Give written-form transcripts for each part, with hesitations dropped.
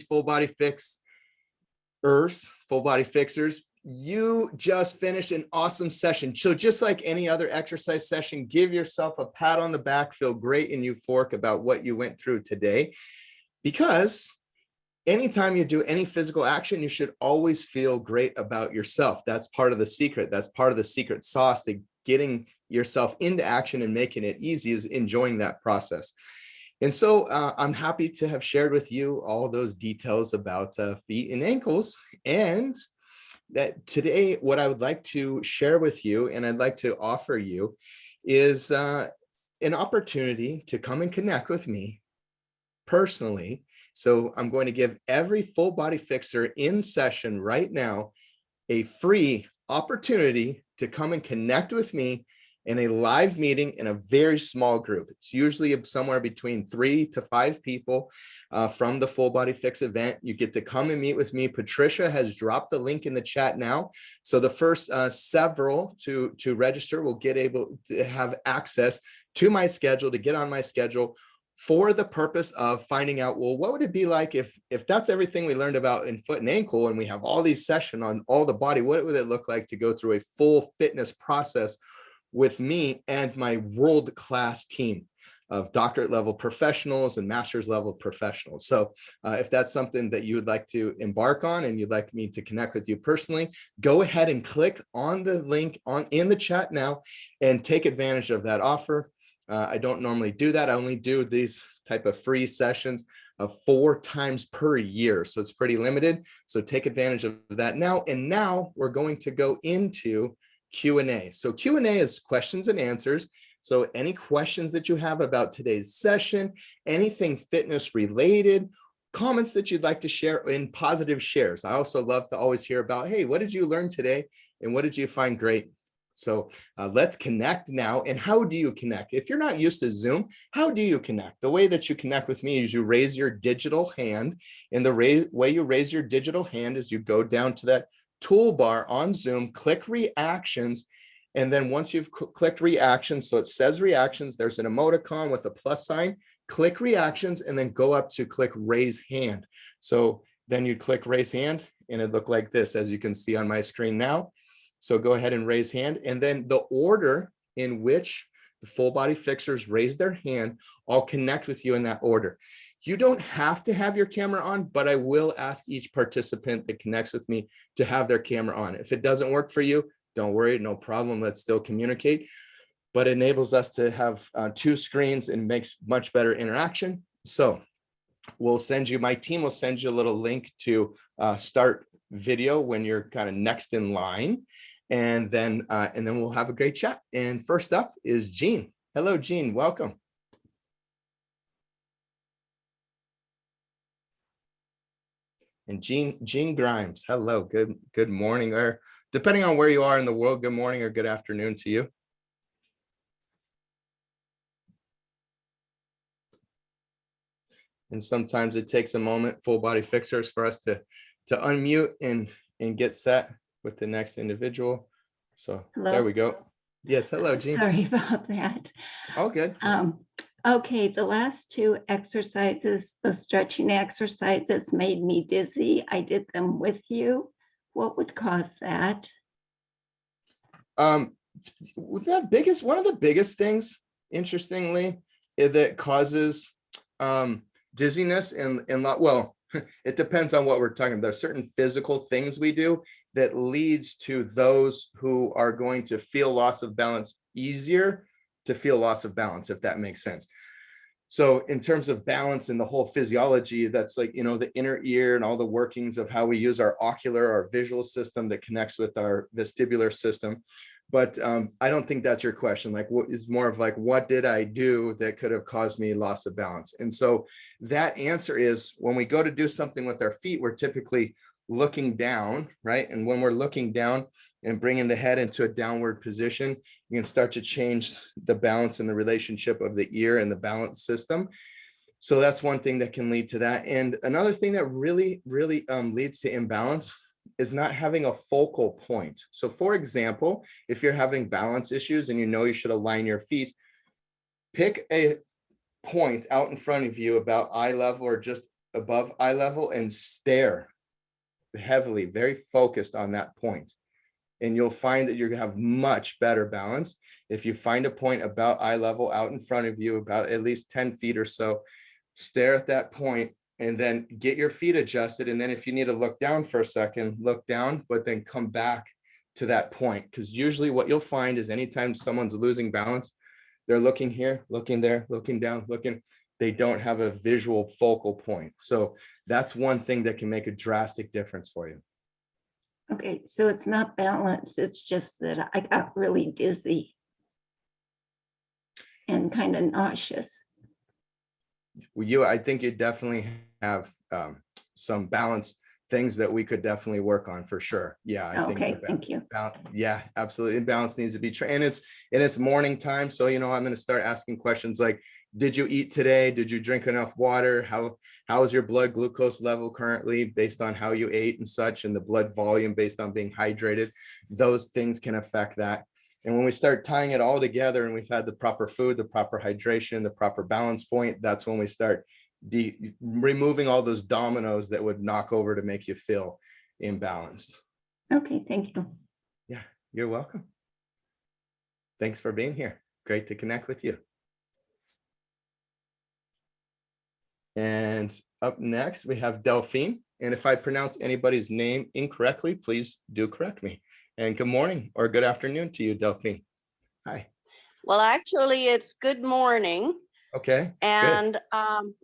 full body fixers, full body fixers. You just finished an awesome session. So just like any other exercise session, give yourself a pat on the back, feel great and euphoric about what you went through today. Because anytime you do any physical action, you should always feel great about yourself. That's part of the secret. That's part of the secret sauce to getting yourself into action and making it easy, is enjoying that process. And so I'm happy to have shared with you all those details about feet and ankles. And that today, what I would like to share with you, and I'd like to offer you, is an opportunity to come and connect with me personally. So I'm going to give every full body fixer in session right now a free opportunity to come and connect with me in a live meeting in a very small group. It's usually somewhere between 3 to 5 people from the Full Body Fix event. You get to come and meet with me. Patricia has dropped the link in the chat now. So the first several to register will get able to have access to my schedule, to get on my schedule, for the purpose of finding out, well, what would it be like if that's everything we learned about in foot and ankle, and we have all these sessions on all the body, what would it look like to go through a full fitness process with me and my world-class team of doctorate level professionals and master's level professionals. So if that's something that you would like to embark on and you'd like me to connect with you personally, go ahead and click on the link in the chat now and take advantage of that offer. I don't normally do that. I only do these type of free sessions 4 times per year. So it's pretty limited. So take advantage of that now. And now we're going to go into Q&A. So Q&A is questions and answers. So any questions that you have about today's session, anything fitness related, comments that you'd like to share, in positive shares. I also love to always hear about, hey, what did you learn today? And what did you find great? So let's connect now. And how do you connect? If you're not used to Zoom, how do you connect? The way that you connect with me is you raise your digital hand. And the way you raise your digital hand is you go down to that toolbar on Zoom, click reactions. And then once you've clicked reactions, so it says reactions, there's an emoticon with a plus sign, click reactions, and then go up to click raise hand. So then you click raise hand and it looked like this, as you can see on my screen now. So go ahead and raise hand, and then the order in which the full body fixers raise their hand, I'll connect with you in that order. You don't have to have your camera on, but I will ask each participant that connects with me to have their camera on. If it doesn't work for you, don't worry, no problem. Let's still communicate, but it enables us to have 2 screens and makes much better interaction. So we'll send you, my team will send you a little link to start video when you're kind of next in line. And then we'll have a great chat. And first up is Jean. Hello, Jean, welcome. And Jean Grimes, hello, good morning, or depending on where you are in the world, good morning or good afternoon to you. And sometimes it takes a moment, full body fixers, for us to unmute and get set with the next individual. So hello. There we go. Yes, hello, Jean. Sorry about that. All good. Okay, the last 2 exercises, the stretching exercises, made me dizzy. I did them with you. What would cause that? One of the biggest things, interestingly, that causes dizziness and well, it depends on what we're talking about. There's certain physical things we do that leads to those who are going to feel loss of balance easier to feel loss of balance, if that makes sense. So in terms of balance and the whole physiology, that's like, the inner ear and all the workings of how we use our ocular, our visual system that connects with our vestibular system. But I don't think that's your question. Like, what is more of like, what did I do that could have caused me loss of balance? And so that answer is, when we go to do something with our feet, we're typically looking down, right? And when we're looking down and bringing the head into a downward position, you can start to change the balance and the relationship of the ear and the balance system. So that's one thing that can lead to that. And another thing that really leads to imbalance is not having a focal point. So for example, if you're having balance issues and you should align your feet, pick a point out in front of you about eye level or just above eye level and stare heavily, very focused on that point. And you'll find that you're gonna have much better balance. If you find a point about eye level out in front of you, about at least 10 feet or so, stare at that point and then get your feet adjusted. And then if you need to look down for a second, look down, but then come back to that point. Because usually what you'll find is anytime someone's losing balance, they're looking here, looking there, looking down, looking, they don't have a visual focal point. So that's one thing that can make a drastic difference for you. Okay, so it's not balance, it's just that I got really dizzy and kind of nauseous. I think you definitely have some balance things that we could definitely work on for sure. Yeah, I think Okay, thank you. yeah, absolutely. Balance needs to be trained. And it's morning time. So, I'm going to start asking questions like, did you eat today? Did you drink enough water? How is your blood glucose level currently based on how you ate and such, and the blood volume based on being hydrated? Those things can affect that. And when we start tying it all together and we've had the proper food, the proper hydration, the proper balance point, that's when we start removing all those dominoes that would knock over to make you feel imbalanced. Okay, thank you. Yeah, you're welcome. Thanks for being here. Great to connect with you. And up next, we have Delphine. And if I pronounce anybody's name incorrectly, please do correct me. And good morning or good afternoon to you, Delphine. Hi. Well, actually, it's good morning. Okay. And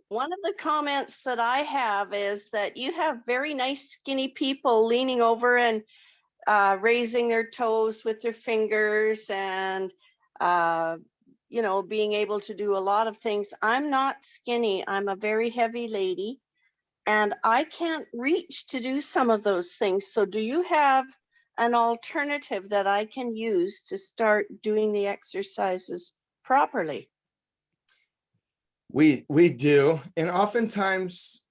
one of the comments that I have is that you have very nice skinny people leaning over and raising their toes with their fingers and, being able to do a lot of things. I'm not skinny. I'm a very heavy lady and I can't reach to do some of those things. So do you have an alternative that I can use to start doing the exercises properly? We do. And oftentimes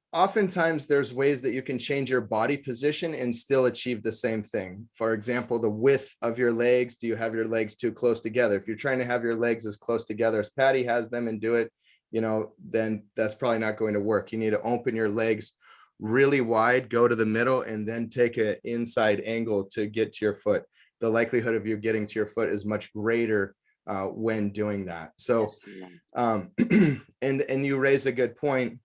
there's ways that you can change your body position and still achieve the same thing. For example, the width of your legs. Do you have your legs too close together? If you're trying to have your legs as close together as Patty has them and do it, then that's probably not going to work. You need to open your legs really wide, go to the middle, and then take an inside angle to get to your foot. The likelihood of you getting to your foot is much greater when doing that. So, and you raise a good point.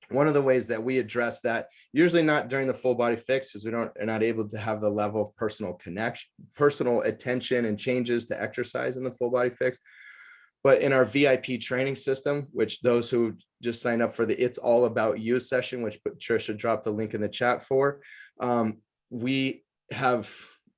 One of the ways that we address that, usually not during the full body fix, because are not able to have the level of personal attention and changes to exercise in the full body fix. But in our VIP training system, which those who just signed up for the It's All About You session, which Trisha dropped the link in the chat for, we have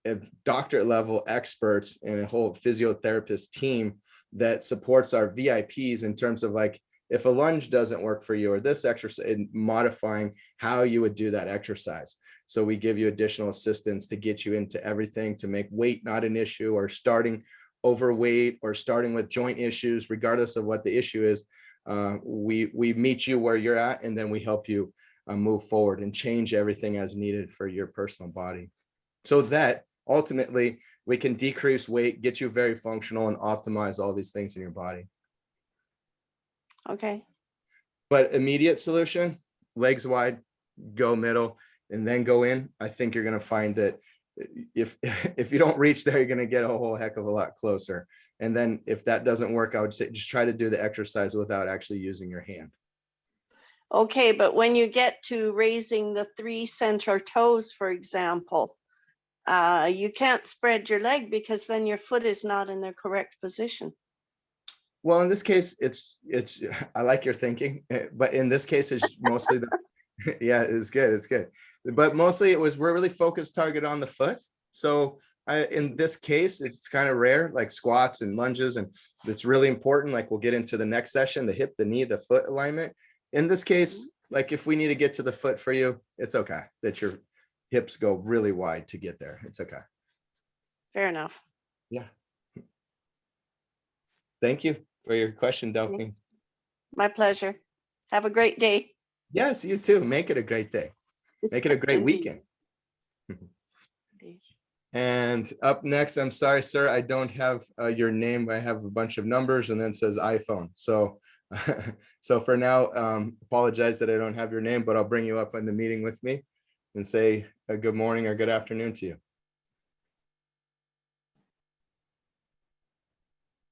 a doctorate level experts and a whole physiotherapist team that supports our VIPs in terms of like, if a lunge doesn't work for you or this exercise, and modifying how you would do that exercise. So we give you additional assistance to get you into everything, to make weight not an issue, or starting overweight or starting with joint issues, regardless of what the issue is. We meet you where you're at, and then we help you move forward and change everything as needed for your personal body, so that ultimately we can decrease weight, get you very functional, and optimize all these things in your body. Okay. But immediate solution, legs wide, go middle, and then go in. I think you're going to find that if you don't reach there, you're going to get a whole heck of a lot closer. And then if that doesn't work, I would say just try to do the exercise without actually using your hand. Okay, but when you get to raising the 3 center toes, for example, you can't spread your leg because then your foot is not in the correct position. Well, in this case, it's I like your thinking, but in this case, it's mostly yeah, it's good. But mostly we're really focused target on the foot. So in this case, it's kind of rare, like squats and lunges, and it's really important. Like we'll get into the next session, the hip, the knee, the foot alignment. In this case, like if we need to get to the foot for you, it's okay that your hips go really wide to get there. It's okay. Fair enough. Yeah. Thank you for your question, Delphine. My pleasure. Have a great day. Yes, you too. Make it a great day. Make it a great weekend. And up next, I'm sorry, sir, I don't have your name. I have a bunch of numbers and then says iPhone. So So for now, apologize that I don't have your name, but I'll bring you up in the meeting with me and say a good morning or good afternoon to you.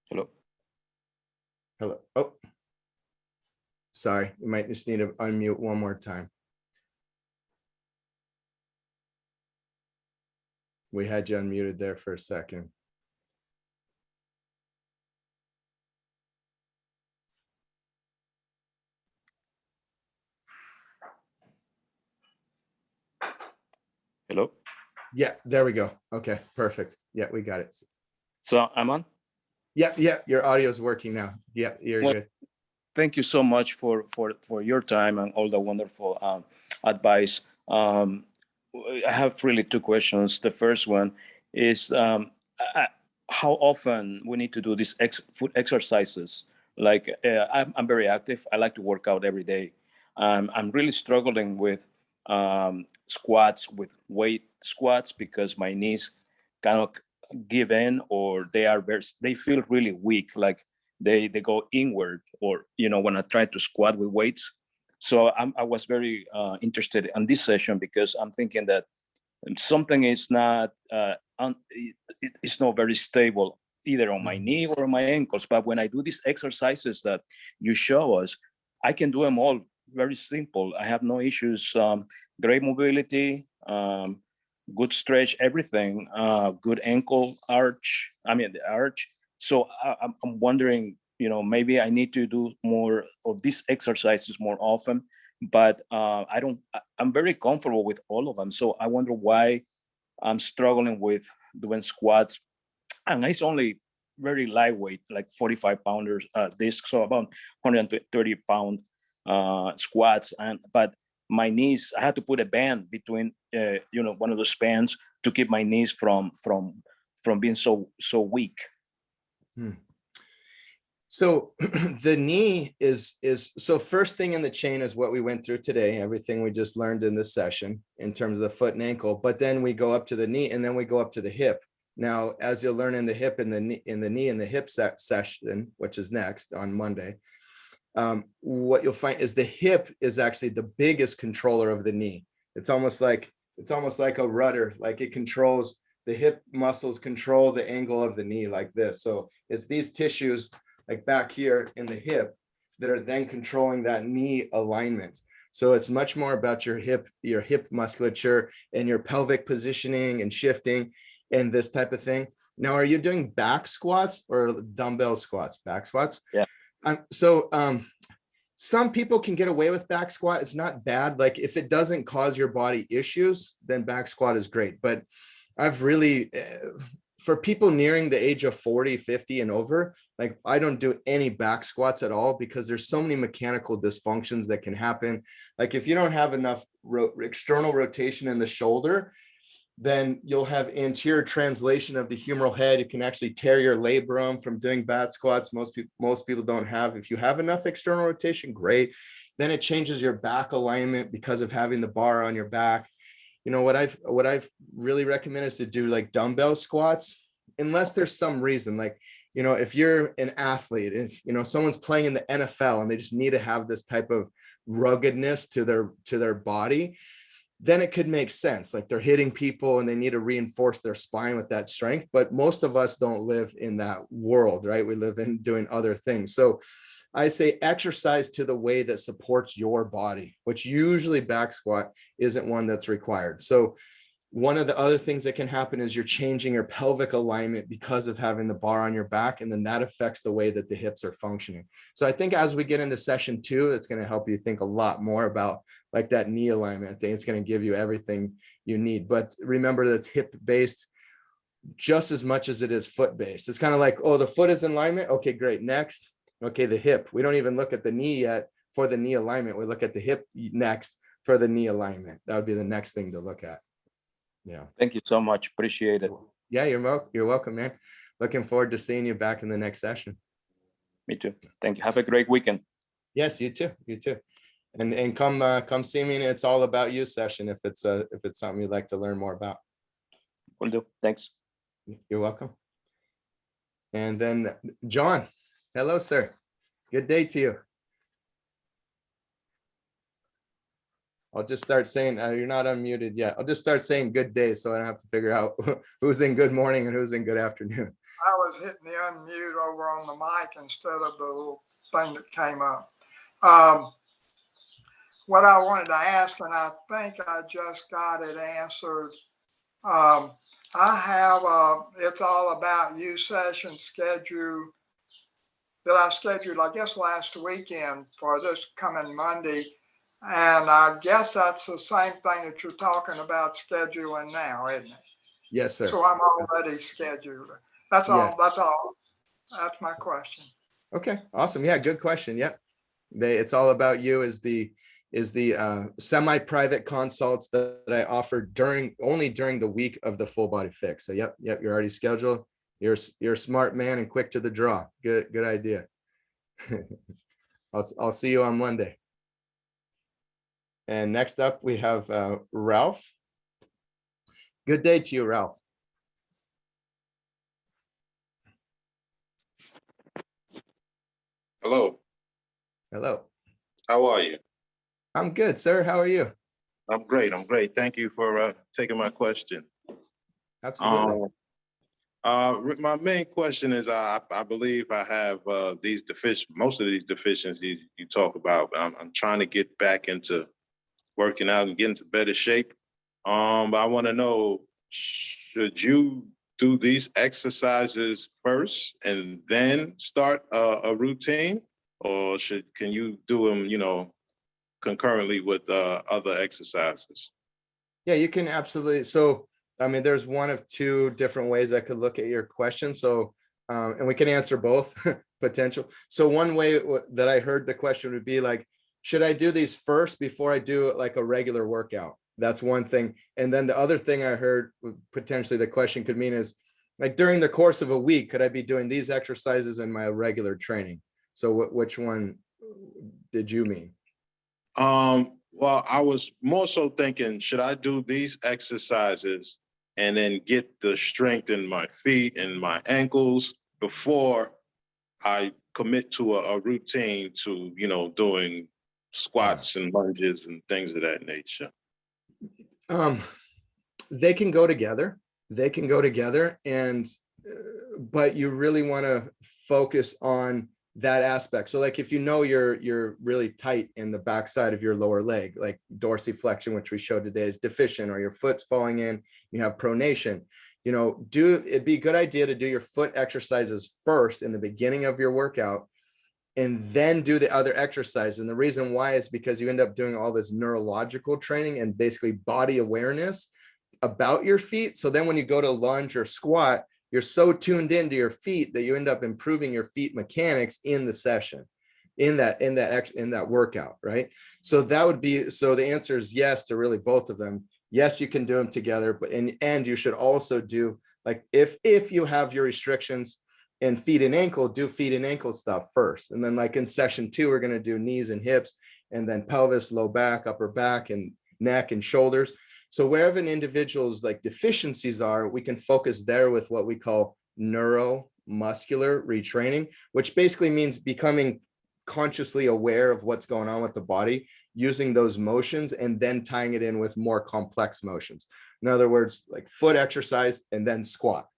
Hello. Hello. Oh, sorry. You might just need to unmute one more time. We had you unmuted there for a second. Hello. Yeah, there we go. Okay, perfect. Yeah, we got it. So I'm on. Yeah, your audio is working now. Yeah, you're Well, good. Thank you so much for your time and all the wonderful advice. I have really two questions. The first one is how often we need to do these foot exercises. Like I'm very active. I like to work out every day. I'm really struggling with squats, with weight squats, because my knees kind of give in, or they feel really weak. Like they go inward, or when I try to squat with weights. So I was very interested in this session, because I'm thinking that something is not it's not very stable either on my knee or on my ankles. But when I do these exercises that you show us, I can do them all very simple. I have no issues. Great mobility, good stretch, everything, good ankle arch. The arch. So I'm wondering, maybe I need to do more of these exercises more often. But I'm very comfortable with all of them. So I wonder why I'm struggling with doing squats. And it's only very lightweight, like 45 pounders disc, so about 130 pound squats. But my knees, I had to put a band between, one of those bands to keep my knees from being so weak. So the knee is so first thing in the chain is what we went through today, everything we just learned in this session in terms of the foot and ankle, but then we go up to the knee and then we go up to the hip. Now, as you'll learn in the hip and the knee and the hip session, which is next on Monday, what you'll find is the hip is actually the biggest controller of the knee. It's almost like a rudder, like it controls the hip muscles, control the angle of the knee like this. So it's these tissues like back here in the hip that are then controlling that knee alignment. So it's much more about your hip musculature and your pelvic positioning and shifting and this type of thing. Now, are you doing back squats or dumbbell squats? Back squats? Yeah. Some people can get away with back squat. It's not bad. Like if it doesn't cause your body issues, then back squat is great. But I've really, for people nearing the age of 40, 50 and over, like I don't do any back squats at all, because there's so many mechanical dysfunctions that can happen. Like if you don't have enough external rotation in the shoulder, then you'll have anterior translation of the humeral head. You can actually tear your labrum from doing back squats. Most people don't have. If you have enough external rotation, great. Then it changes your back alignment because of having the bar on your back. What I've really recommended is to do like dumbbell squats, unless there's some reason, like, if you're an athlete, if, someone's playing in the NFL and they just need to have this type of ruggedness to their body, then it could make sense. Like they're hitting people and they need to reinforce their spine with that strength. But most of us don't live in that world, right? We live in doing other things. So I say exercise to the way that supports your body, which usually back squat isn't one that's required. So one of the other things that can happen is you're changing your pelvic alignment because of having the bar on your back, and then that affects the way that the hips are functioning. So I think as we get into session 2, it's going to help you think a lot more about like that knee alignment. I think it's going to give you everything you need. But remember that it's hip based just as much as it is foot based. It's kind of like, oh, the foot is in alignment. Okay, great. Next. Okay, the hip. We don't even look at the knee yet for the knee alignment. We look at the hip next for the knee alignment. That would be the next thing to look at. Yeah. Thank you so much. Appreciate it. Yeah, you're welcome, man. Looking forward to seeing you back in the next session. Me too. Thank you. Have a great weekend. Yes, you too. You too. And come see me in It's All About You session if it's something you'd like to learn more about. Will do. Thanks. You're welcome. And then John, hello, sir. Good day to you. I'll just start saying, you're not unmuted yet. I'll just start saying good day so I don't have to figure out who's in good morning and who's in good afternoon. I was hitting the unmute over on the mic instead of the little thing that came up. What I wanted to ask, and I think I just got it answered. I have It's All About You session schedule that I scheduled, I guess, last weekend for this coming Monday. And I guess that's the same thing that you're talking about scheduling now, isn't it? Yes, sir. So I'm already scheduled. That's all. Yes. That's all. That's my question. Okay, awesome. Yeah, good question. Yep. It's All About You is the semi-private consults that I offer only during the week of the full body fix. So yep, you're already scheduled. You're a smart man and quick to the draw. Good idea. I'll see you on Monday. And next up we have Ralph. Good day to you, Ralph. Hello. Hello. How are you? I'm good, sir. How are you? I'm great. Thank you for taking my question. Absolutely. My main question is, I believe I have most of these deficiencies you talk about. I'm trying to get back into working out and get into better shape. But I want to know, should you do these exercises first and then start a routine, or can you do them, concurrently with other exercises? Yeah, you can absolutely. So, I mean, there's one of two different ways I could look at your question. So, and we can answer both potential. So one way that I heard the question would be like, should I do these first before I do like a regular workout? That's one thing. And then the other thing I heard potentially the question could mean is like during the course of a week, could I be doing these exercises in my regular training? So which one did you mean? Well, I was more so thinking, should I do these exercises and then get the strength in my feet and my ankles before I commit to a routine to, doing squats and lunges and things of that nature? They can go together. And but you really want to focus on that aspect. So like if you're really tight in the backside of your lower leg, like dorsiflexion, which we showed today, is deficient, or your foot's falling in, you have pronation, it'd be a good idea to do your foot exercises first in the beginning of your workout and then do the other exercise. And the reason why is because you end up doing all this neurological training and basically body awareness about your feet. So then when you go to lunge or squat, you're so tuned into your feet that you end up improving your feet mechanics in the session, in that workout, right? So the answer is yes to really both of them. Yes, you can do them together, but and you should also do, like, if you have your restrictions in feet and ankle, do feet and ankle stuff first. And then like in session 2, we're going to do knees and hips, and then pelvis, low back, upper back, and neck and shoulders. So wherever an individual's like deficiencies are, we can focus there with what we call neuromuscular retraining, which basically means becoming consciously aware of what's going on with the body, using those motions and then tying it in with more complex motions. In other words, like foot exercise and then squat,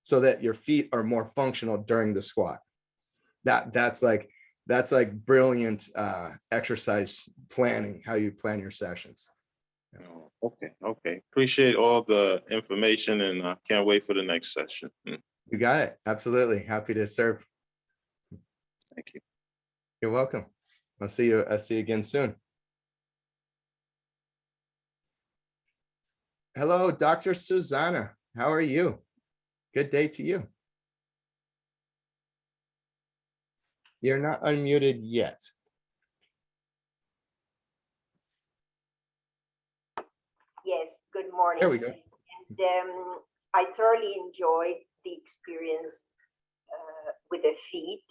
so that your feet are more functional during the squat. That's like brilliant exercise planning, how you plan your sessions. Okay. Appreciate all the information, and I can't wait for the next session. You got it. Absolutely. Happy to serve. Thank you. You're welcome. I'll see you again soon. Hello, Dr. Susanna. How are you? Good day to you. You're not unmuted yet. Yes, good morning. There we go. And I thoroughly enjoyed the experience with the feet,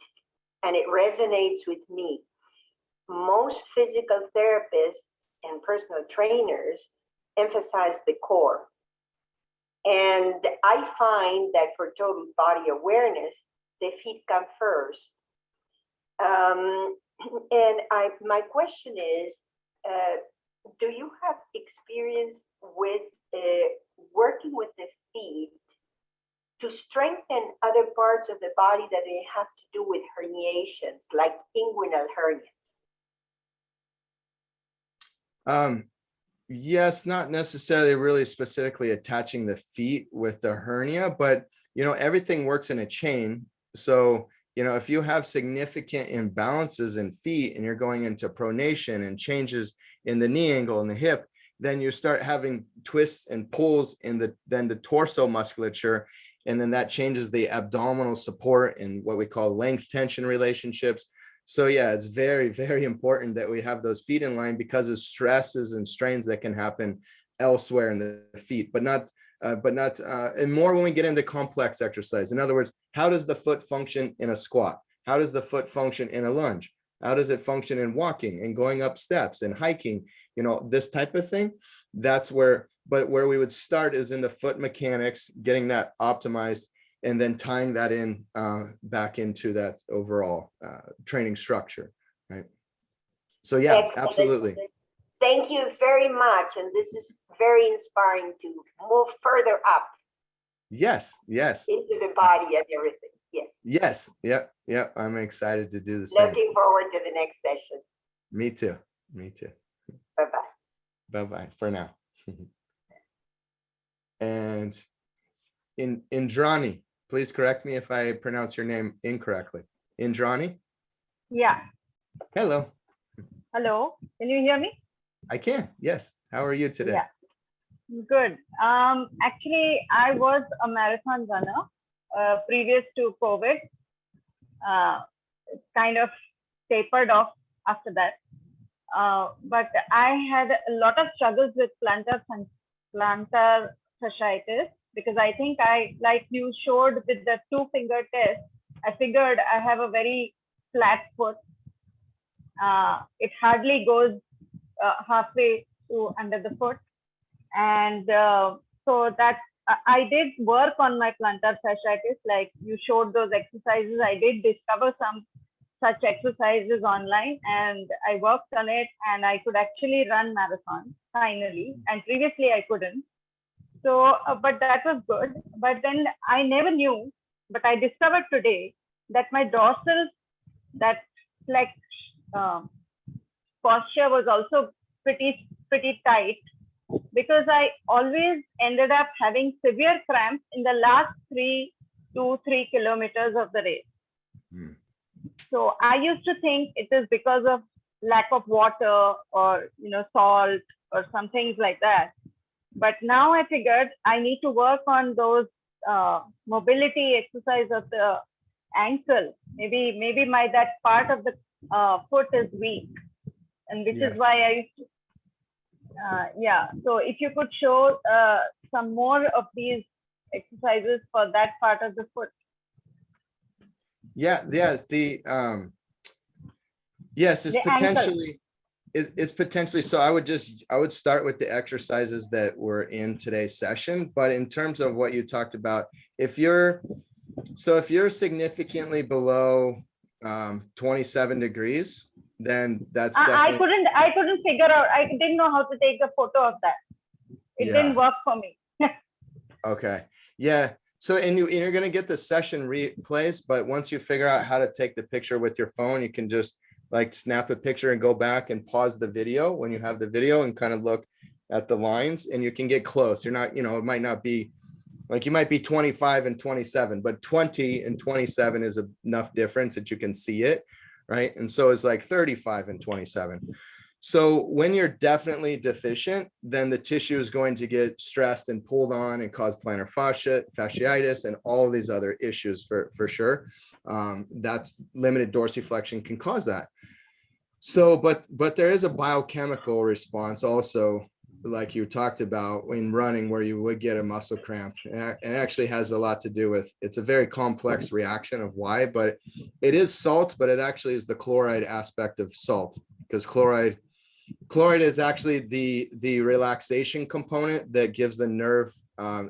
and it resonates with me. Most physical therapists and personal trainers emphasize the core. And I find that for total body awareness, the feet come first. And my question is, do you have experience with working with the feet to strengthen other parts of the body that may have to do with herniations, like inguinal hernias? Yes, not necessarily really specifically attaching the feet with the hernia, but everything works in a chain. So, if you have significant imbalances in feet and you're going into pronation and changes in the knee angle and the hip, then you start having twists and pulls in the torso musculature. And then that changes the abdominal support and what we call length tension relationships. So yeah, it's very, very important that we have those feet in line because of stresses and strains that can happen elsewhere in the feet, but not and more when we get into complex exercise. In other words, how does the foot function in a squat? How does the foot function in a lunge? How does it function in walking and going up steps and hiking? This type of thing. That's where we would start is in the foot mechanics, getting that optimized, and then tying that in back into that overall training structure, right? So yeah, Excellent. absolutely. Thank you very much. And this is very inspiring to move further up. Yes. Into the body and everything. Yes. Yep. I'm excited to do the same. Looking forward to the next session. Me too. Bye-bye. Bye for now. And Indrani, please correct me if I pronounce your name incorrectly. Indrani? Yeah. Hello. Hello. Can you hear me? I can. Yes. How are you today? Yeah. Good. Actually, I was a marathon runner previous to COVID. It's kind of tapered off after that. But I had a lot of struggles with plantar fasciitis because I think like you showed with the 2-finger test, I figured I have a very flat foot. It hardly goes halfway to under the foot. And so that I did work on my plantar fasciitis, like you showed those exercises. I did discover some such exercises online and I worked on it and I could actually run marathons finally. And previously I couldn't. So, but that was good. But then I never knew, but I discovered today that my dorsal, that like posture was also pretty tight because I always ended up having severe cramps in the last 3 kilometers of the race. So I used to think it is because of lack of water or salt or some things like that. But now I figured I need to work on those mobility exercise of the ankle. Maybe that part of the foot is weak, and this is why I used to. So if you could show some more of these exercises for that part of the foot. It's potentially so I would start with the exercises that were in today's session, but in terms of what you talked about, if you're significantly below 27 degrees, then that's definitely. I couldn't figure out. I didn't know how to take a photo of that. It didn't work for me. Okay. Yeah. So, and you're going to get the session replays, but once you figure out how to take the picture with your phone, you can just like snap a picture and go back and pause the video when you have the video and kind of look at the lines and you can get close. You're not, it might not be like, you might be 25 and 27, but 20 and 27 is enough difference that you can see it. Right. And so it's like 35 and 27. So when you're definitely deficient, then the tissue is going to get stressed and pulled on and cause plantar fasciitis and all these other issues for sure. That's limited dorsiflexion can cause that. So, but there is a biochemical response also, like you talked about in running, where you would get a muscle cramp. And it actually has a lot to do with, it's a very complex reaction of why, but it is salt, but it actually is the chloride aspect of salt, because chloride is actually the relaxation component that gives the nerve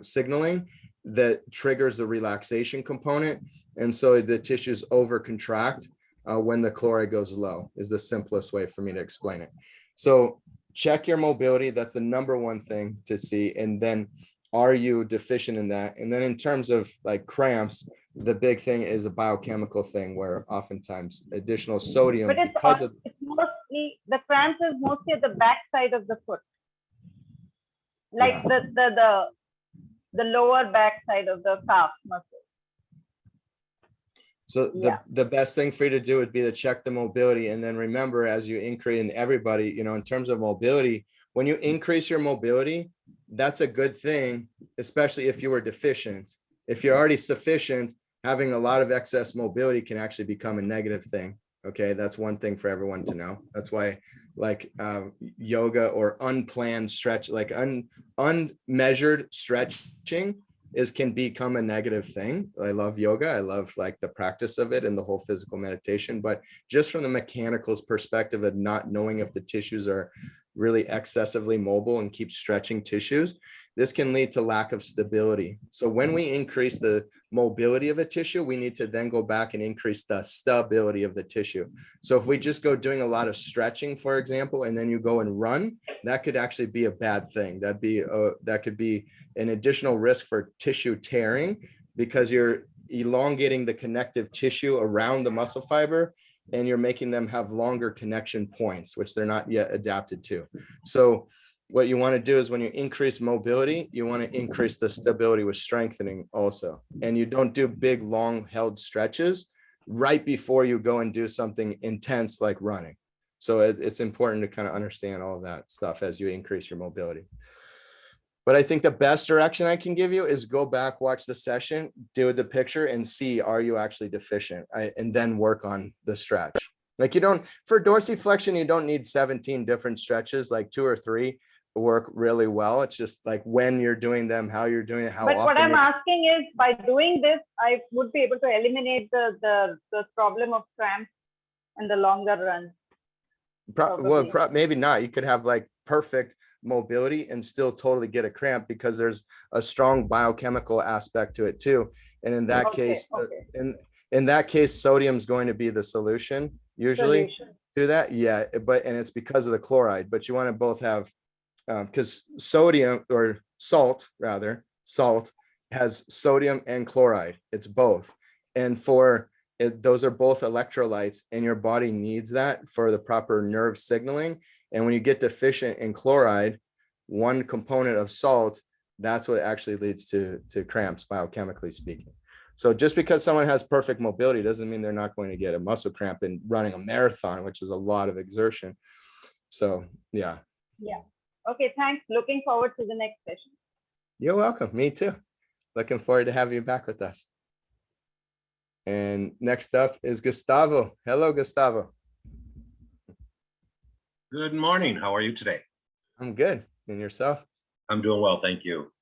signaling that triggers the relaxation component. And so the tissues over contract when the chloride goes low is the simplest way for me to explain it. So check your mobility. That's the number one thing to see. And then are you deficient in that? And then in terms of like cramps, the big thing is a biochemical thing where oftentimes additional sodium But it's, because of it's mostly, the cramps is mostly at the back side of the foot. Like Yeah. the lower back side of the calf muscle. So the best thing for you to do would be to check the mobility. And then remember, as you increase in everybody, you know, in terms of mobility, when you increase your mobility, that's a good thing, especially if you were deficient. If you're already sufficient, having a lot of excess mobility can actually become a negative thing. Okay, that's one thing for everyone to know. That's why like yoga or unplanned stretch, like unmeasured stretching can become a negative thing. I love yoga. I love like the practice of it and the whole physical meditation, but just from the mechanicals perspective of not knowing if the tissues are really excessively mobile and keep stretching tissues, this can lead to lack of stability. So when we increase the mobility of a tissue, we need to then go back and increase the stability of the tissue. So if we just go doing a lot of stretching, for example, and then you go and run, that could actually be a bad thing. That could be an additional risk for tissue tearing because you're elongating the connective tissue around the muscle fiber and you're making them have longer connection points, which they're not yet adapted to. So what you want to do is when you increase mobility, you want to increase the stability with strengthening also. And you don't do big, long held stretches right before you go and do something intense like running. So it's important to kind of understand all of that stuff as you increase your mobility. But I think the best direction I can give you is go back, watch the session, do the picture and see, are you actually deficient? And then work on the stretch. Like you don't, for dorsiflexion, you don't need 17 different stretches, like 2 or 3 work really well. It's just like when you're doing them, how you're doing it, how but often. What I'm asking is, by doing this, I would be able to eliminate the problem of cramps in the longer run. Maybe not. You could have like perfect mobility and still totally get a cramp because there's a strong biochemical aspect to it too. And in that case, in that case, sodium is going to be the solution usually to that. Yeah, and it's because of the chloride. But you want to both have because sodium or salt has sodium and chloride. It's both. And those are both electrolytes and your body needs that for the proper nerve signaling. And when you get deficient in chloride, one component of salt, that's what actually leads to cramps, biochemically speaking. So just because someone has perfect mobility doesn't mean they're not going to get a muscle cramp in running a marathon, which is a lot of exertion. So, yeah. Yeah. Okay, thanks. Looking forward to the next session. You're welcome. Me too. Looking forward to having you back with us. And next up is Gustavo. Hello, Gustavo. Good morning. How are you today? I'm good. And yourself? I'm doing well, thank you.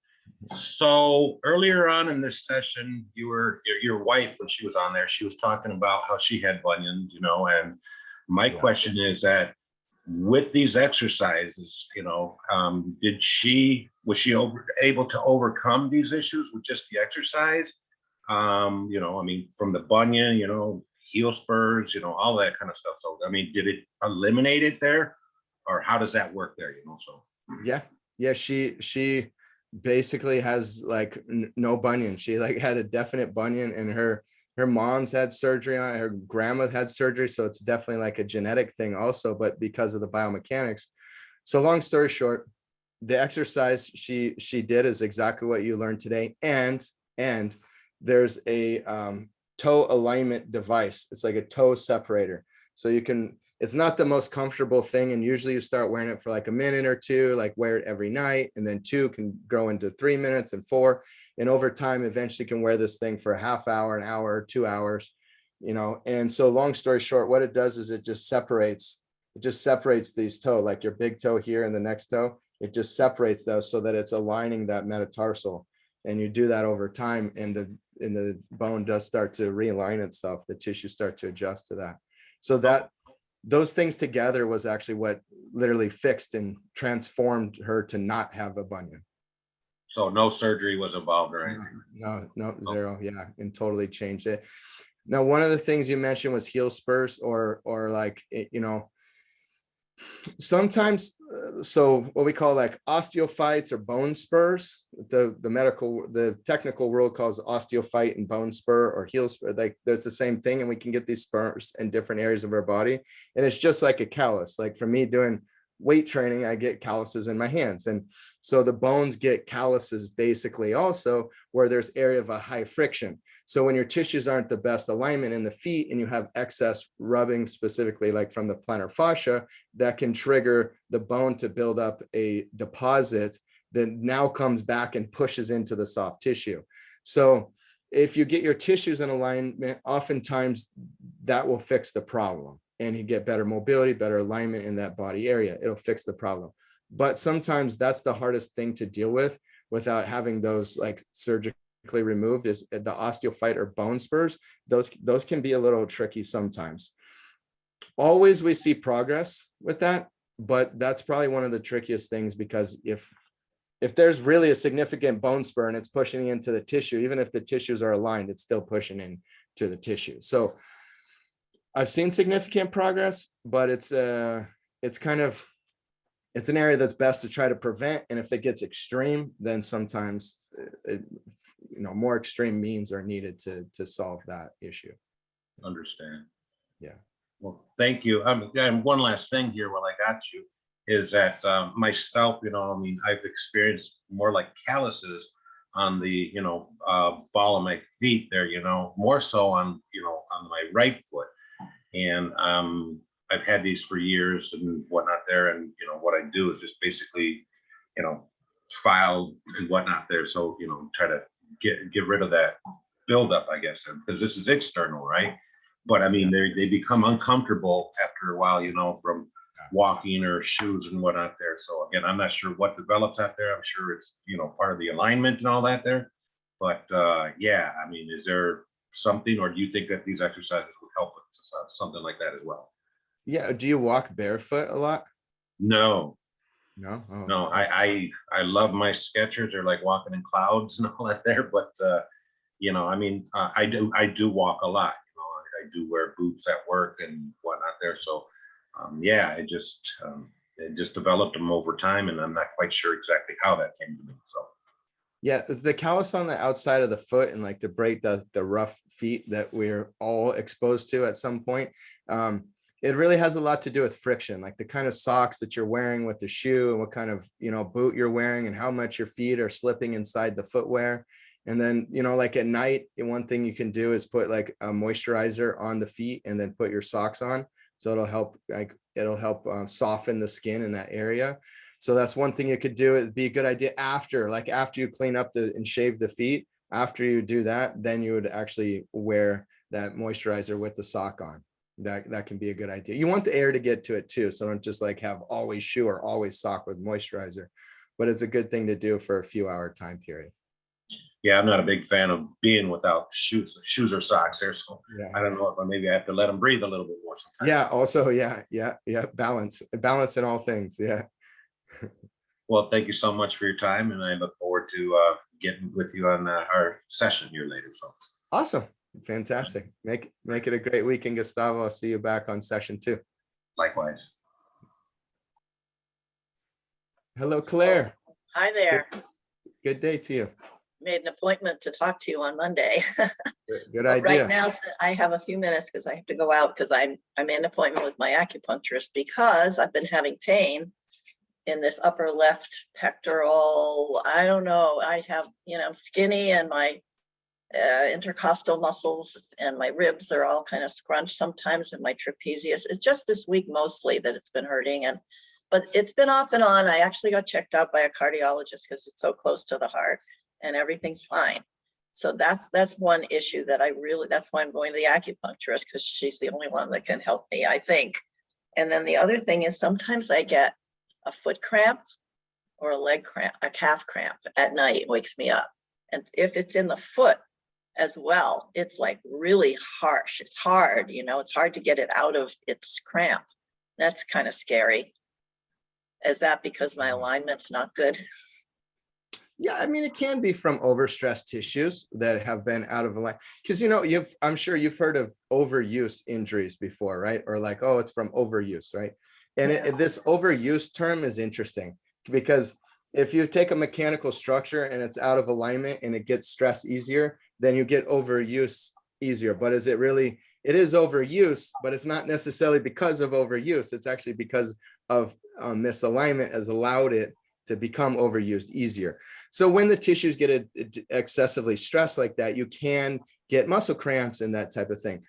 So earlier on in this session, your wife, when she was on there, she was talking about how she had bunions, you know, and my question is that with these exercises, you know, was she able to overcome these issues with just the exercise? You know, I mean, from the bunion, you know, heel spurs, you know, all that kind of stuff. So, I mean, did it eliminate it there, or how does that work there? You know, so yeah, she basically has like no bunion. She like had a definite bunion, and her mom's had surgery on it. Her grandma had surgery, so it's definitely like a genetic thing also. But because of the biomechanics, so long story short, the exercise she did is exactly what you learned today, and there's a toe alignment device. It's like a toe separator. So it's not the most comfortable thing. And usually you start wearing it for like a minute or two, like wear it every night. And then 2 can grow into 3 minutes and 4. And over time, eventually can wear this thing for a half hour, an hour, 2 hours, you know? And so long story short, what it does is it just separates these toe, like your big toe here and the next toe. It just separates those so that it's aligning that metatarsal. And you do that over time, and the bone does start to realign itself. The tissues start to adjust to that. So those things together was actually what literally fixed and transformed her to not have a bunion. So no surgery was involved or anything? No, zero. Yeah, and totally changed it. Now, one of the things you mentioned was heel spurs or like, you know, sometimes, so what we call like osteophytes or bone spurs, the technical world calls osteophyte and bone spur or heel spur. Like there's the same thing, and we can get these spurs in different areas of our body. And it's just like a callus. Like for me doing weight training, I get calluses in my hands. And so the bones get calluses basically also where there's area of a high friction. So when your tissues aren't the best alignment in the feet and you have excess rubbing, specifically like from the plantar fascia, that can trigger the bone to build up a deposit that now comes back and pushes into the soft tissue. So if you get your tissues in alignment, oftentimes that will fix the problem and you get better mobility, better alignment in that body area. It'll fix the problem. But sometimes that's the hardest thing to deal with without having those like surgically removed, is the osteophyte or bone spurs. Those can be a little tricky sometimes. Always we see progress with that, but that's probably one of the trickiest things, because if there's really a significant bone spur and it's pushing into the tissue, even if the tissues are aligned, it's still pushing into the tissue. So I've seen significant progress, but it's kind of, it's an area that's best to try to prevent. And if it gets extreme, then sometimes more extreme means are needed to solve that issue. Understand. Yeah. Well, thank you. And one last thing here while I got you is that myself, I've experienced more like calluses on the, ball of my feet there, more so on my right foot. And I've had these for years and whatnot there. And, what I do is just basically, file and whatnot there. So, try to get rid of that buildup, I guess, because this is external, right? But I mean, they become uncomfortable after a while, from walking or shoes and whatnot there. So again, I'm not sure what develops out there. I'm sure it's, part of the alignment and all that there. But yeah, I mean, is there something, or do you think that these exercises would help with something like that as well? Yeah. Do you walk barefoot a lot? No. No. Oh. No, I love my Skechers. They're like walking in clouds and all that there. But I mean, I do walk a lot. I do wear boots at work and whatnot there. So yeah, it just developed them over time, and I'm not quite sure exactly how that came to me. So yeah, the callus on the outside of the foot and like to break the rough feet that we're all exposed to at some point. It really has a lot to do with friction, like the kind of socks that you're wearing with the shoe and what kind of, boot you're wearing and how much your feet are slipping inside the footwear. And then, like at night, one thing you can do is put like a moisturizer on the feet and then put your socks on. So it'll help soften the skin in that area. So that's one thing you could do. It'd be a good idea after you clean up and shave the feet. After you do that, then you would actually wear that moisturizer with the sock on. That can be a good idea. You want the air to get to it too. So don't just like have always shoe or always sock with moisturizer, but it's a good thing to do for a few hour time period. yeah, I'm not a big fan of being without shoes or socks there. So Yeah. I don't know if maybe I have to let them breathe a little bit more sometimes. Yeah. Also, yeah. Balance in all things. Yeah. Well, thank you so much for your time, and I look forward to getting with you on our session here later. So Awesome. Fantastic. Make it a great weekend, Gustavo. I'll see you back on session 2. likewise. Hello, Claire. Hi there. Good day to you. Made an appointment to talk to you on Monday. Good But idea. right now, I have a few minutes because I have to go out because I'm in an appointment with my acupuncturist because I've been having pain in this upper left pectoral. I don't know. I have, I'm skinny and my intercostal muscles and my ribs, they're all kind of scrunched sometimes, and my trapezius. It's just this week mostly that it's been hurting, but it's been off and on. I actually got checked out by a cardiologist because it's so close to the heart and everything's fine. So that's one issue that that's why I'm going to the acupuncturist, because she's the only one that can help me, I think. And then the other thing is sometimes I get a foot cramp or a leg cramp, a calf cramp at night. It wakes me up. And if it's in the foot as well, it's like really harsh. It's hard, it's hard to get it out of its cramp. That's kind of scary. Is that because my alignment's not good? Yeah, I mean, it can be from overstressed tissues that have been out of alignment. Because, you know, I'm sure you've heard of overuse injuries before, right? Or like, oh, it's from overuse, right? And Yeah. this overuse term is interesting because if you take a mechanical structure and it's out of alignment and it gets stressed easier, then you get overuse easier. But is it really, it is overuse, but it's not necessarily because of overuse. It's actually because of misalignment has allowed it to become overused easier. So when the tissues get excessively stressed like that, you can get muscle cramps and that type of thing.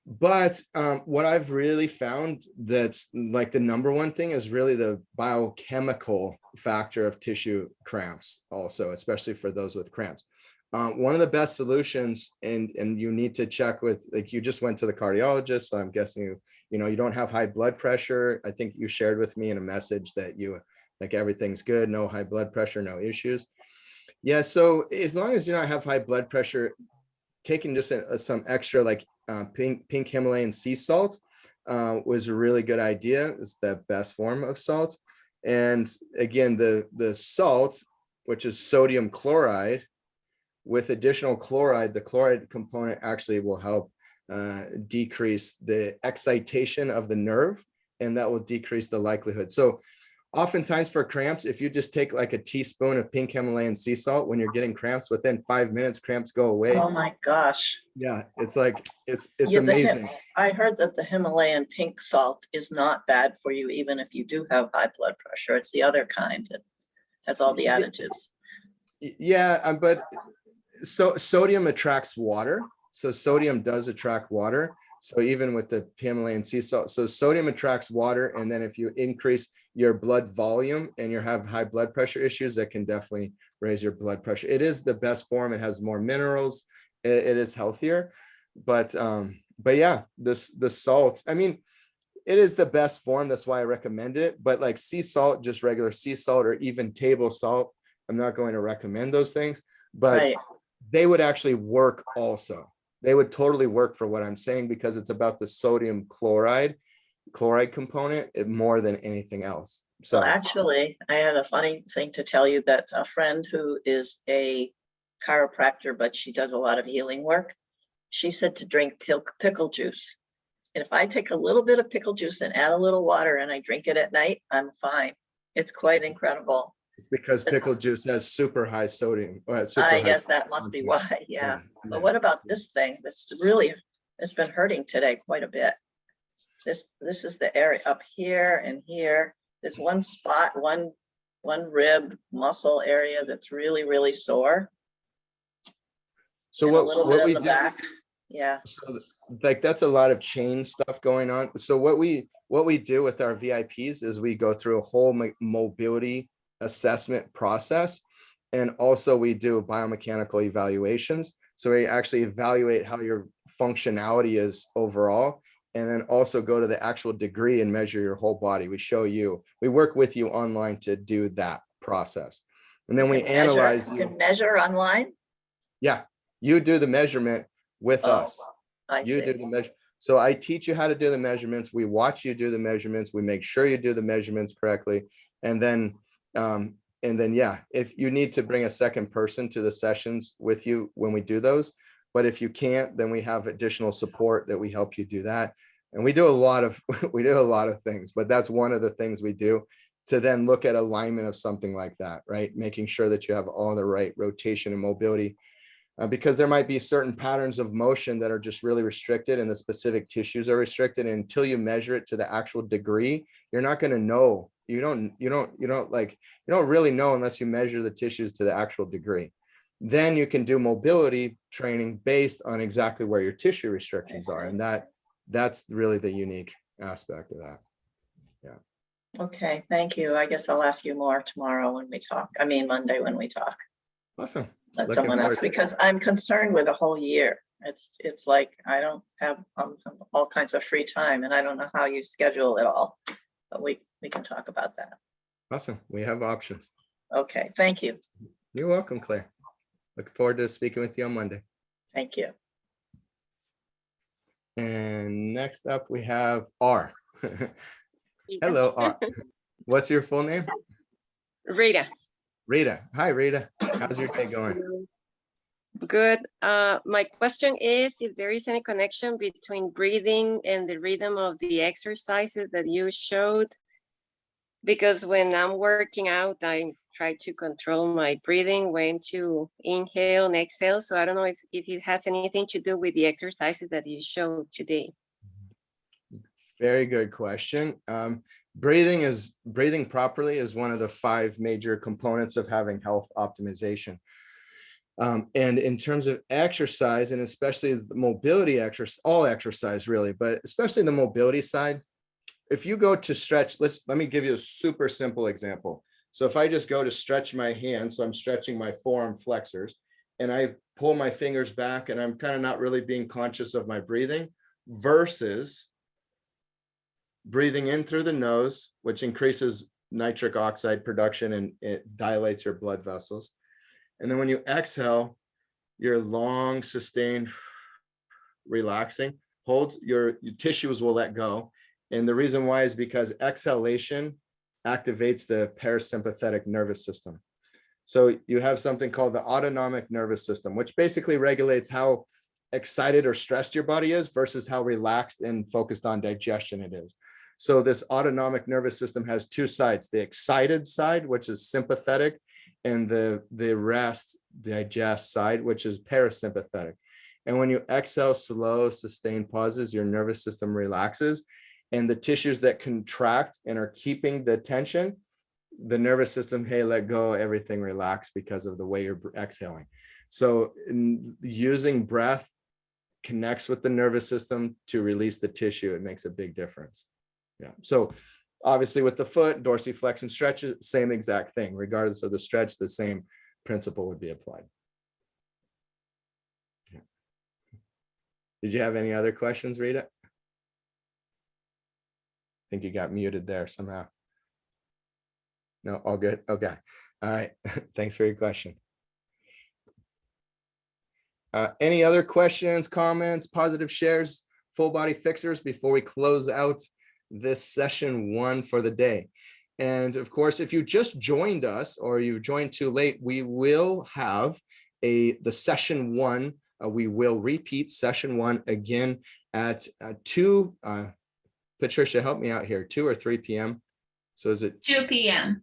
But what I've really found that's like the number one thing is really the biochemical factor of tissue cramps also, especially for those with cramps. One of the best solutions, and you need to check with, like, you just went to the cardiologist, so I'm guessing you don't have high blood pressure. I think you shared with me in a message that you like everything's good, no high blood pressure, no issues. Yeah, so as long as you don't have high blood pressure, taking just some extra like pink Himalayan sea salt was a really good idea. It's the best form of salt. And again, the salt, which is sodium chloride, with additional chloride, the chloride component actually will help decrease the excitation of the nerve, and that will decrease the likelihood. So oftentimes for cramps, if you just take like a teaspoon of pink Himalayan sea salt when you're getting cramps, within 5 minutes, cramps go away. Oh my gosh. Yeah, it's like, it's Yeah, amazing. I heard that the Himalayan pink salt is not bad for you, even if you do have high blood pressure. It's the other kind that has all the additives. Yeah, but so sodium attracts water. So sodium does attract water. So even with the Himalayan sea salt, so sodium attracts water. And then if you increase your blood volume and you have high blood pressure issues, that can definitely raise your blood pressure. It is the best form. It has more minerals. It is healthier. But yeah, the salt, I mean, it is the best form. That's why I recommend it. But like sea salt, just regular sea salt, or even table salt, I'm not going to recommend those things, but Right. they would actually work also. They would totally work for what I'm saying, because it's about the sodium chloride component more than anything else. So Well, actually, I had a funny thing to tell you, that a friend who is a chiropractor, but she does a lot of healing work, she said to drink pickle juice. And if I take a little bit of pickle juice and add a little water and I drink it at night, I'm fine. It's quite incredible. it's because pickle juice has super high sodium. I guess that must be why, yeah. But what about this thing? It's been hurting today quite a bit. This is the area up here and here. There's one spot, one rib muscle area that's really, really sore. So And a little bit what in we the do, back. Yeah. so like that's a lot of chain stuff going on. So what we do with our VIPs is we go through a whole mobility assessment process, and also we do biomechanical evaluations. So we actually evaluate how your functionality is overall, and then also go to the actual degree and measure your whole body. We work with you online to do that process, and then we analyze You can measure online? Yeah, you do the measurement with us. You do the measure. So I teach you how to do the measurements. We watch you do the measurements. We make sure you do the measurements correctly. And then yeah, if you need to bring a second person to the sessions with you when we do those, but if you can't, then we have additional support that we help you do that. And we do a lot of things, but that's one of the things we do to then look at alignment of something like that, right? Making sure that you have all the right rotation and mobility. Because there might be certain patterns of motion that are just really restricted, and the specific tissues are restricted. And until you measure it to the actual degree, you're not going to know. You don't really know unless you measure the tissues to the actual degree. Then you can do mobility training based on exactly where your tissue restrictions are. And that's really the unique aspect of that. Yeah. Okay, thank you. I guess I'll ask you more tomorrow when we talk. I mean, Monday when we talk. Awesome. Let someone else, because I'm concerned with a whole year. It's like I don't have all kinds of free time, and I don't know how you schedule it all, but we can talk about that. Awesome. We have options. Okay, thank you. You're welcome, Claire. Looking forward to speaking with you on Monday. Thank you. And next up we have R. Hello, R. What's your full name? Rita. Rita. Hi, Rita. How's your day going? Good. My question is if there is any connection between breathing and the rhythm of the exercises that you showed. Because when I'm working out, I try to control my breathing, when to inhale and exhale. So I don't know if it has anything to do with the exercises that you showed today. Very good question. Breathing properly is one of the 5 major components of having health optimization. And in terms of exercise, and especially the mobility exercise, all exercise really, but especially the mobility side, if you go to stretch, let me give you a super simple example. So if I just go to stretch my hands, so I'm stretching my forearm flexors, and I pull my fingers back and I'm kind of not really being conscious of my breathing, versus breathing in through the nose, which increases nitric oxide production and it dilates your blood vessels. And then when you exhale, your long, sustained, relaxing holds, your tissues will let go. And the reason why is because exhalation activates the parasympathetic nervous system. So you have something called the autonomic nervous system, which basically regulates how excited or stressed your body is versus how relaxed and focused on digestion it is. So this autonomic nervous system has 2 sides, the excited side, which is sympathetic, and the rest, digest side, which is parasympathetic. And when you exhale, slow, sustained pauses, your nervous system relaxes, and the tissues that contract and are keeping the tension, the nervous system, hey, let go, everything relax because of the way you're exhaling. So using breath connects with the nervous system to release the tissue. It makes a big difference. Yeah. So obviously with the foot, dorsiflexion stretches, same exact thing. Regardless of the stretch, the same principle would be applied. Yeah. Did you have any other questions, Rita? I think you got muted there somehow. No, all good. Okay. All right. Thanks for your question. Any other questions, comments, positive shares, full body fixers before we close out this session 1 for the day? And of course, if you just joined us or you joined too late, we will have the session 1. We will repeat session 1 again at 2. Patricia, help me out here. 2 or 3 p.m. So is it 2 p.m.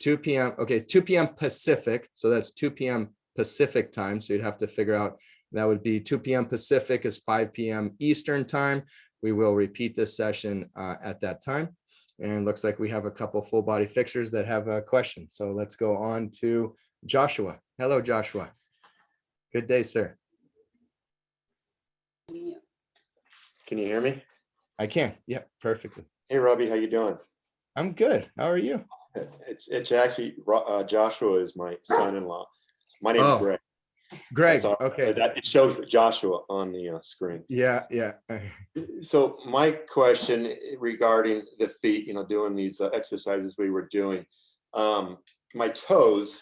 2 p.m. Okay, 2 p.m. Pacific. So that's 2 p.m. Pacific time. So you'd have to figure out that would be 2 p.m. Pacific is 5 p.m. Eastern time. We will repeat this session at that time. And looks like we have a couple full body fixers that have a question. So let's go on to Joshua. Hello, Joshua. Good day, sir. Can you hear me? I can. Yeah, perfectly. Hey, Robbie, how you doing? I'm good. How are you? It's actually Joshua is my son-in-law. My name is Greg. Greg. Okay. It shows Joshua on the screen. Yeah, yeah. So my question regarding the feet, doing these exercises we were doing, my toes.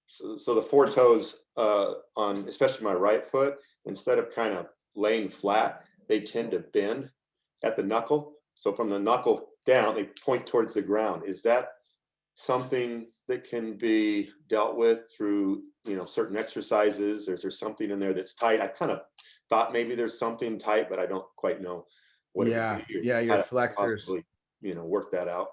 So the 4 toes on, especially my right foot, instead of kind of laying flat, they tend to bend at the knuckle. So from the knuckle down, they point towards the ground. Is that something that can be dealt with through, certain exercises? Or is there something in there that's tight? I kind of thought maybe there's something tight, but I don't quite know what it would be. Yeah, your flexors. Possibly, work that out.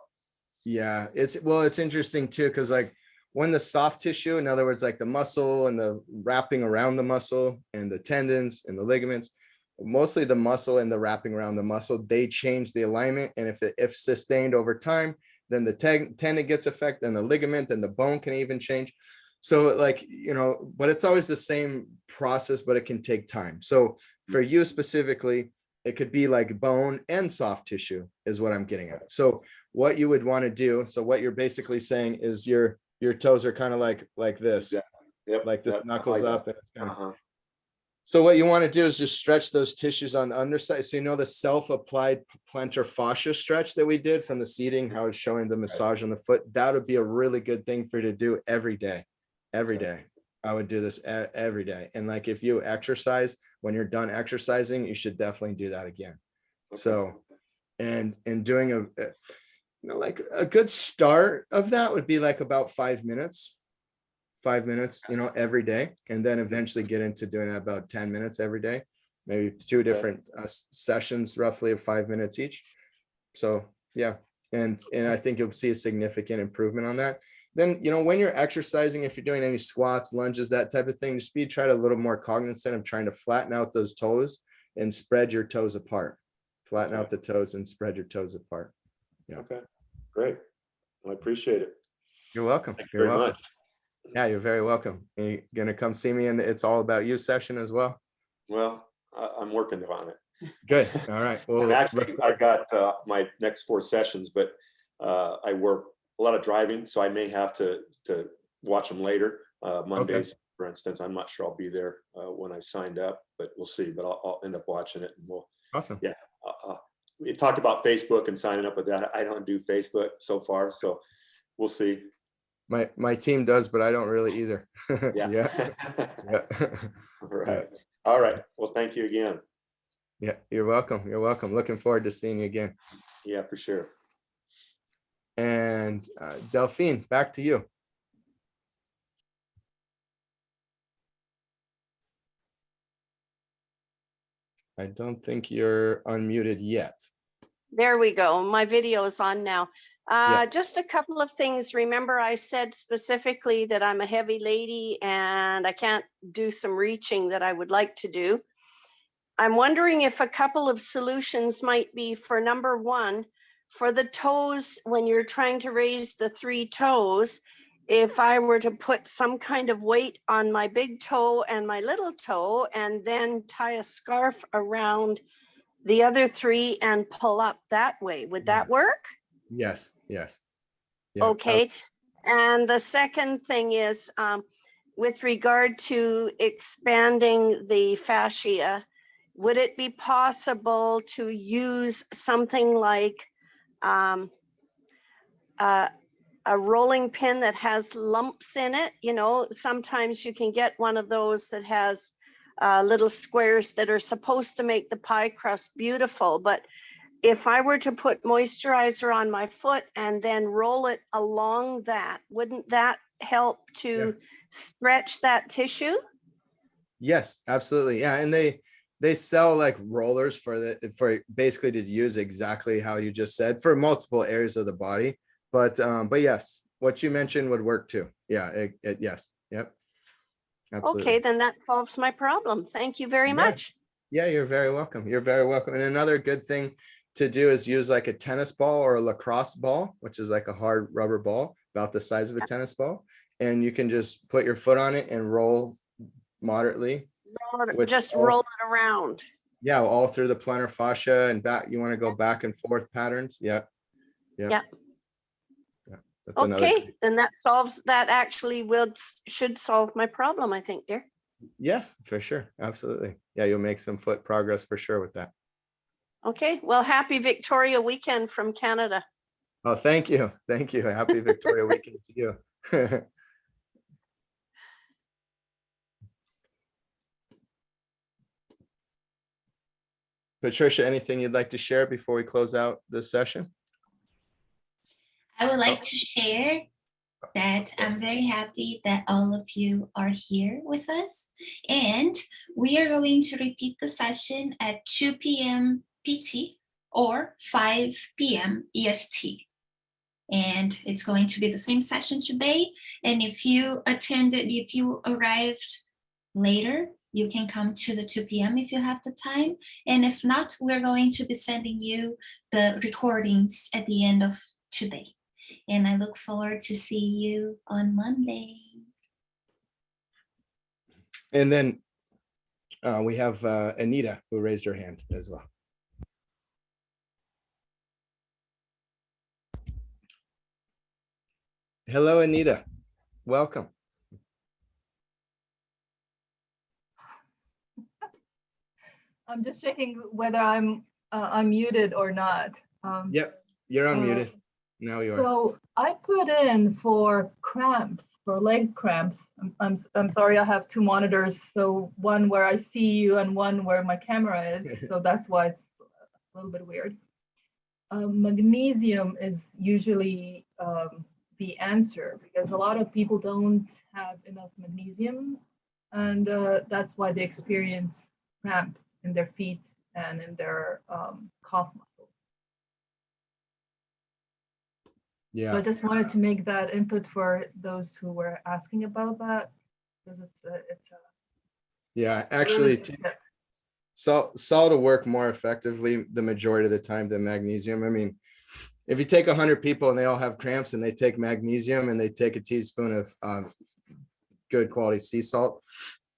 Yeah, it's interesting too, because like when the soft tissue, in other words, like the muscle and the wrapping around the muscle and the tendons and the ligaments, mostly the muscle and the wrapping around the muscle, they change the alignment. And if sustained over time, then the tendon gets affected, and the ligament and the bone can even change. So like, but it's always the same process, but it can take time. So for you specifically, it could be like bone and soft tissue is what I'm getting at. So what you would want to do, so what you're basically saying is your toes are kind of like this, Yep, like the knuckles up. And it's kind of, So what you want to do is just stretch those tissues on the underside. So the self-applied plantar fascia stretch that we did from the seating, how it's showing the massage on the foot, that would be a really good thing for you to do every day. Every day. I would do this every day. And like if you exercise, when you're done exercising, you should definitely do that again. So, and doing like a good start of that would be like about 5 minutes. 5 minutes, every day, and then eventually get into doing about 10 minutes every day, maybe 2 different sessions, roughly of 5 minutes each. So yeah, and I think you'll see a significant improvement on that. Then, when you're exercising, if you're doing any squats, lunges, that type of thing, just be try to a little more cognizant of trying to flatten out those toes and spread your toes apart. Flatten out the toes and spread your toes apart. Yeah. Okay, great. I appreciate it. You're welcome. Thank you You're very welcome. much. Yeah, you're very welcome. And you're gonna come see me in the It's All About You session as well. Well, I'm working on it. Good. All right. Well, And actually, I got my next 4 sessions, but I work a lot of driving, so I may have to watch them later. Mondays, for instance, I'm not sure I'll be there when I signed up, but we'll see. But I'll end up watching it, and we'll. Awesome. Yeah. We talked about Facebook and signing up with that. I don't do Facebook so far, so we'll see. My team does, but I don't really either. Yeah. Yeah. Yeah. Right. All right. Well, thank you again. Yeah, you're welcome. You're welcome. Looking forward to seeing you again. Yeah, for sure. And Delphine, back to you. I don't think you're unmuted yet. There we go. My video is on now. Yeah. Just a couple of things. Remember, I said specifically that I'm a heavy lady and I can't do some reaching that I would like to do. I'm wondering if a couple of solutions might be for number 1, for the toes, when you're trying to raise the 3 toes, if I were to put some kind of weight on my big toe and my little toe and then tie a scarf around the other 3 and pull up that way, would that work? Yes. Yes. Yeah. Okay. And the second thing is with regard to expanding the fascia, would it be possible to use something like a rolling pin that has lumps in it? Sometimes you can get one of those that has little squares that are supposed to make the pie crust beautiful. But if I were to put moisturizer on my foot and then roll it along that, wouldn't that help to stretch that tissue? Yes, absolutely. Yeah, and they sell like rollers for basically to use exactly how you just said for multiple areas of the body. But yes, what you mentioned would work too. Yeah, yes. Yep. Absolutely. Okay, then that solves my problem. Thank you very much. Yeah, you're very welcome. You're very welcome. And another good thing to do is use like a tennis ball or a lacrosse ball, which is like a hard rubber ball about the size of a tennis ball. And you can just put your foot on it and roll moderately. Just roll it around. Yeah, all through the plantar fascia and back. You want to go back and forth patterns. Yeah. Yeah. That's okay, then that actually should solve my problem, I think, dear. Yes, for sure. Absolutely. Yeah, you'll make some foot progress for sure with that. Okay, well, happy Victoria weekend from Canada. Oh, thank you. Thank you. Happy Victoria weekend to you. Patricia, anything you'd like to share before we close out this session? I would like to share that I'm very happy that all of you are here with us. And we are going to repeat the session at 2 p.m. PT or 5 p.m. EST. And it's going to be the same session today. And if you arrived later, you can come to the 2 p.m. if you have the time. And if not, we're going to be sending you the recordings at the end of today. And I look forward to see you on Monday. And then we have Anita who raised her hand as well. Hello, Anita. Welcome. I'm just checking whether I'm unmuted or not. Yep, you're unmuted. Now you are. So I put in for cramps, for leg cramps. I'm sorry, I have 2 monitors. So one where I see you and one where my camera is. So that's why it's a little bit weird. magnesium is usually the answer, because a lot of people don't have enough magnesium, and that's why they experience cramps in their feet and in their calf muscles. Yeah. So I just wanted to make that input for those who were asking about that, because it's Yeah, a really actually, good tip. salt will work more effectively the majority of the time than magnesium. I mean, if you take 100 people and they all have cramps and they take magnesium and they take a teaspoon of good quality sea salt,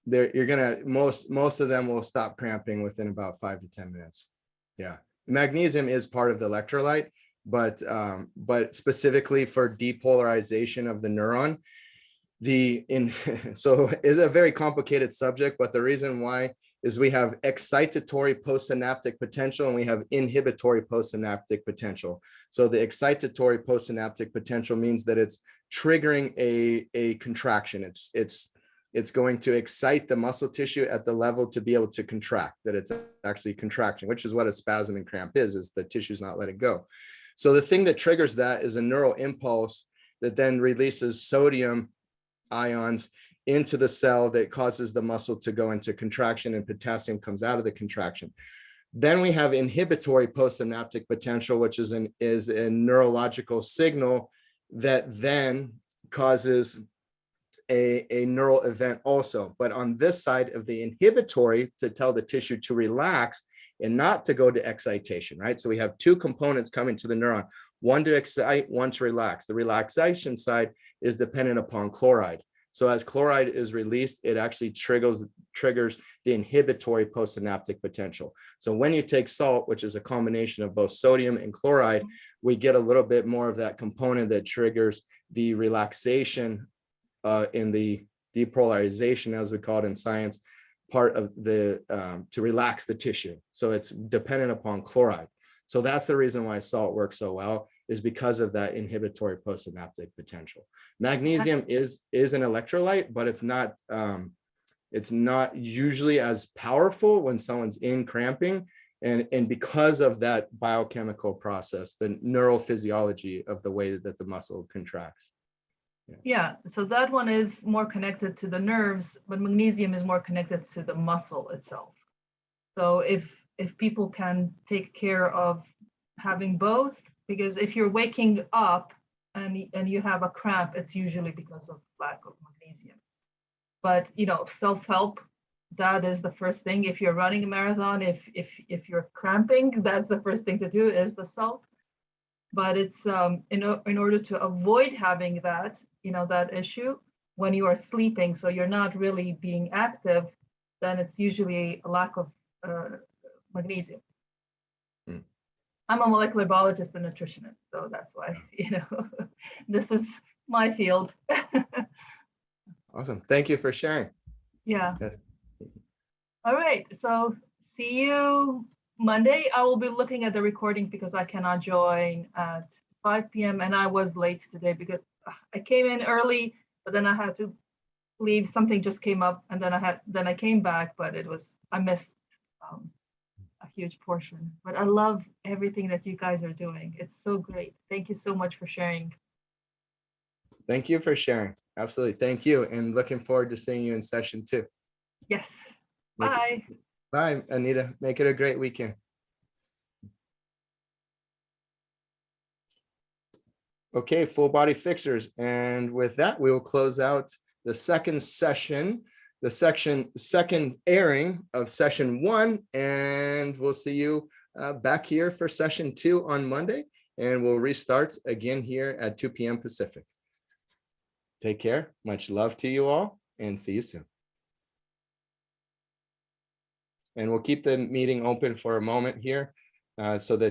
you're gonna most of them will stop cramping within about 5 to 10 minutes. Yeah, magnesium is part of the electrolyte, but specifically for depolarization of the neuron, so it's a very complicated subject, but the reason why is we have excitatory postsynaptic potential and we have inhibitory postsynaptic potential. So the excitatory postsynaptic potential means that it's triggering a contraction. It's going to excite the muscle tissue at the level to be able to contract, that it's actually contraction, which is what a spasm and cramp is the tissue's not letting go. So the thing that triggers that is a neural impulse that then releases sodium ions into the cell that causes the muscle to go into contraction, and potassium comes out of the contraction. Then we have inhibitory postsynaptic potential, which is a neurological signal that then causes a neural event also. But on this side of the inhibitory, to tell the tissue to relax and not to go to excitation, right? So we have two components coming to the neuron, one to excite, one to relax. The relaxation side is dependent upon chloride. So as chloride is released, it actually triggers the inhibitory postsynaptic potential. So when you take salt, which is a combination of both sodium and chloride, we get a little bit more of that component that triggers the relaxation in the depolarization, as we call it in science, part of the to relax the tissue. So it's dependent upon chloride. So that's the reason why salt works so well, is because of that inhibitory postsynaptic potential. Magnesium is an electrolyte, but it's not usually as powerful when someone's in cramping, and because of that biochemical process, the neural physiology of the way that the muscle contracts. Yeah, so that one is more connected to the nerves, but magnesium is more connected to the muscle itself. So if people can take care of having both, because if you're waking up and you have a cramp, it's usually because of lack of magnesium. But self-help, that is the first thing. If you're running a marathon, if you're cramping, that's the first thing to do is the salt. But it's in order to avoid having that, that issue when you are sleeping, so you're not really being active, then it's usually a lack of magnesium. I'm a molecular biologist and nutritionist, so that's why, this is my field. Awesome. Thank you for sharing. Yeah. Yes. All right. So see you Monday. I will be looking at the recording because I cannot join at 5 p.m. and I was late today because I came in early, but then I had to leave. Something just came up, and then I came back, but I missed a huge portion. But I love everything that you guys are doing. It's so great. Thank you so much for sharing. Thank you for sharing. Absolutely. Thank you. And looking forward to seeing you in session 2. Yes. Bye. Bye, Anita. Make it a great weekend. Okay, full body fixers. And with that, we will close out the second session, the second airing of session 1. And we'll see you back here for session 2 on Monday. And we'll restart again here at 2 p.m. Pacific. Take care. Much love to you all, and see you soon. And we'll keep the meeting open for a moment here so that